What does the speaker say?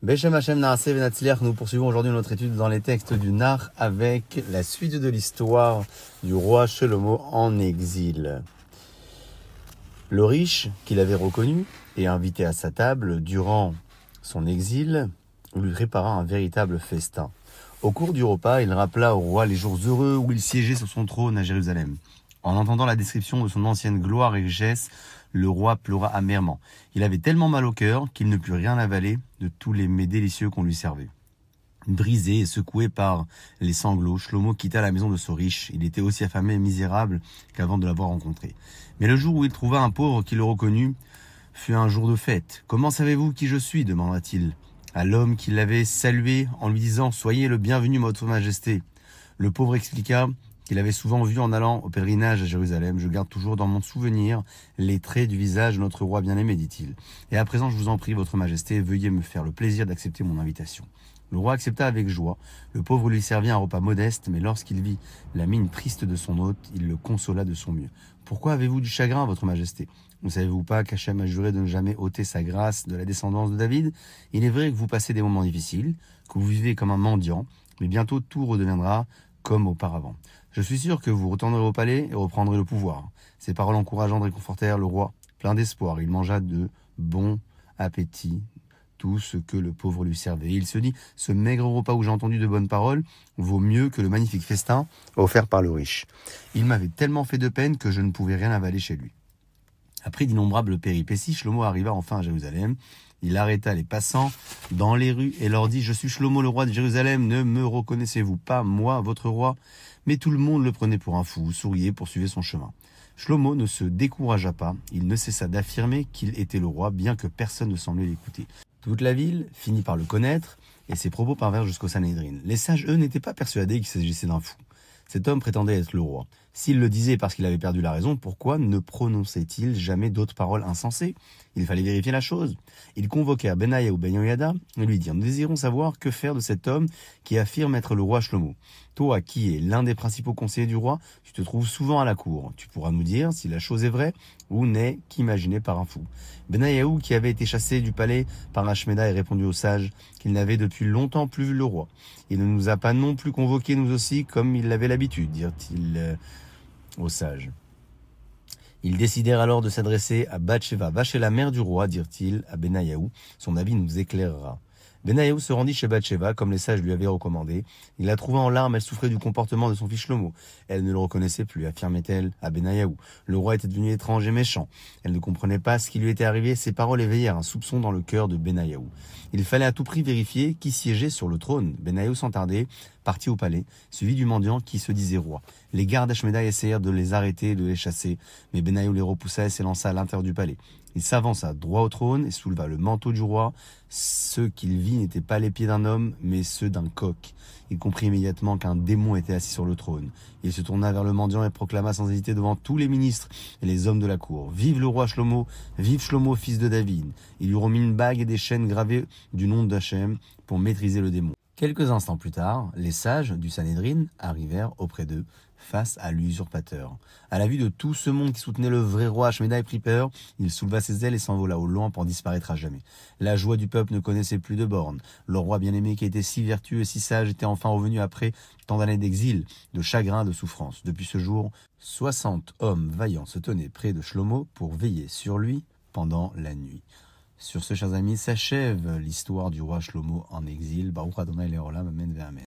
Beshem Hashem Naaseh Venatzliach, nous poursuivons aujourd'hui notre étude dans les textes du Nar avec la suite de l'histoire du roi Shlomo en exil. Le riche, qu'il avait reconnu et invité à sa table durant son exil, lui prépara un véritable festin. Au cours du repas, il rappela au roi les jours heureux où il siégeait sur son trône à Jérusalem. En entendant la description de son ancienne gloire et richesse, le roi pleura amèrement. Il avait tellement mal au cœur qu'il ne put rien avaler de tous les mets délicieux qu'on lui servait. Brisé et secoué par les sanglots, Shlomo quitta la maison de ce riche. Il était aussi affamé et misérable qu'avant de l'avoir rencontré. Mais le jour où il trouva un pauvre qui le reconnut fut un jour de fête. « Comment savez-vous qui je suis » demanda-t-il à l'homme qui l'avait salué en lui disant « Soyez le bienvenu, votre majesté ». Le pauvre expliqua qu'il avait souvent vu en allant au pèlerinage à Jérusalem. « Je garde toujours dans mon souvenir les traits du visage de notre roi bien-aimé, dit-il. Et à présent, je vous en prie, votre majesté, veuillez me faire le plaisir d'accepter mon invitation. » Le roi accepta avec joie. Le pauvre lui servit un repas modeste, mais lorsqu'il vit la mine triste de son hôte, il le consola de son mieux. « Pourquoi avez-vous du chagrin, votre majesté ? Ne savez-vous pas qu'Hachem a juré de ne jamais ôter sa grâce de la descendance de David ? Il est vrai que vous passez des moments difficiles, que vous vivez comme un mendiant, mais bientôt tout redeviendra comme auparavant. Je suis sûr que vous retournerez au palais et reprendrez le pouvoir. » Ces paroles encourageantes réconfortèrent le roi. Plein d'espoir, il mangea de bon appétit tout ce que le pauvre lui servait. Et il se dit, ce maigre repas où j'ai entendu de bonnes paroles vaut mieux que le magnifique festin offert par le riche. Il m'avait tellement fait de peine que je ne pouvais rien avaler chez lui. Après d'innombrables péripéties, Shlomo arriva enfin à Jérusalem. Il arrêta les passants dans les rues et leur dit « Je suis Shlomo, le roi de Jérusalem, ne me reconnaissez-vous pas, moi, votre roi ?» Mais tout le monde le prenait pour un fou, souriait, poursuivait son chemin. Shlomo ne se découragea pas, il ne cessa d'affirmer qu'il était le roi, bien que personne ne semblait l'écouter. Toute la ville finit par le connaître, et ses propos parvinrent jusqu'au Sanhédrin. Les sages, eux, n'étaient pas persuadés qu'il s'agissait d'un fou. Cet homme prétendait être le roi. S'il le disait parce qu'il avait perdu la raison, pourquoi ne prononçait-il jamais d'autres paroles insensées ? Il fallait vérifier la chose. Ils convoquèrent Benayahu ben Yehoyada et lui dirent « Nous désirons savoir que faire de cet homme qui affirme être le roi Shlomo. Toi, qui es l'un des principaux conseillers du roi, tu te trouves souvent à la cour. Tu pourras nous dire si la chose est vraie ou n'est qu'imaginée par un fou. » Benayahu, qui avait été chassé du palais par Ashméda, répondit aux sages qu'il n'avait depuis longtemps plus vu le roi. « Il ne nous a pas non plus convoqués nous aussi comme il l'avait l'habitude, dirent-ils aux sages. Ils décidèrent alors de s'adresser à Bathsheba. « Va chez la mère du roi, dirent-ils à Benayahu, son avis nous éclairera. » Benayahu se rendit chez Bathsheba, comme les sages lui avaient recommandé. Il la trouva en larmes, elle souffrait du comportement de son fils Shlomo. Elle ne le reconnaissait plus, affirmait-elle à Benayahu. Le roi était devenu étrange et méchant. Elle ne comprenait pas ce qui lui était arrivé. Ces paroles éveillèrent un soupçon dans le cœur de Benayahu. Il fallait à tout prix vérifier qui siégeait sur le trône. Benayahu, sans tarder, partit au palais, suivi du mendiant qui se disait roi. Les gardes d'Ashméda essayèrent de les arrêter et de les chasser, mais Benayahu les repoussa et s'élança à l'intérieur du palais. Il s'avança droit au trône et souleva le manteau du roi. Ceux qu'il vit n'étaient pas les pieds d'un homme, mais ceux d'un coq. Il comprit immédiatement qu'un démon était assis sur le trône. Il se tourna vers le mendiant et proclama sans hésiter devant tous les ministres et les hommes de la cour. « Vive le roi Shlomo, vive Shlomo, fils de David !» Il lui remit une bague et des chaînes gravées du nom d'Hachem pour maîtriser le démon. Quelques instants plus tard, les sages du Sanhédrin arrivèrent auprès d'eux, face à l'usurpateur. À la vue de tout ce monde qui soutenait le vrai roi, Ashméda prit peur, il souleva ses ailes et s'envola au loin pour disparaître à jamais. La joie du peuple ne connaissait plus de bornes. Le roi bien-aimé qui était si vertueux et si sage était enfin revenu après tant d'années d'exil, de chagrin, de souffrance. Depuis ce jour, 60 hommes vaillants se tenaient près de Shlomo pour veiller sur lui pendant la nuit. Sur ce, chers amis, s'achève l'histoire du roi Shlomo en exil. Baruch Adonai Leolam, amen ve amen.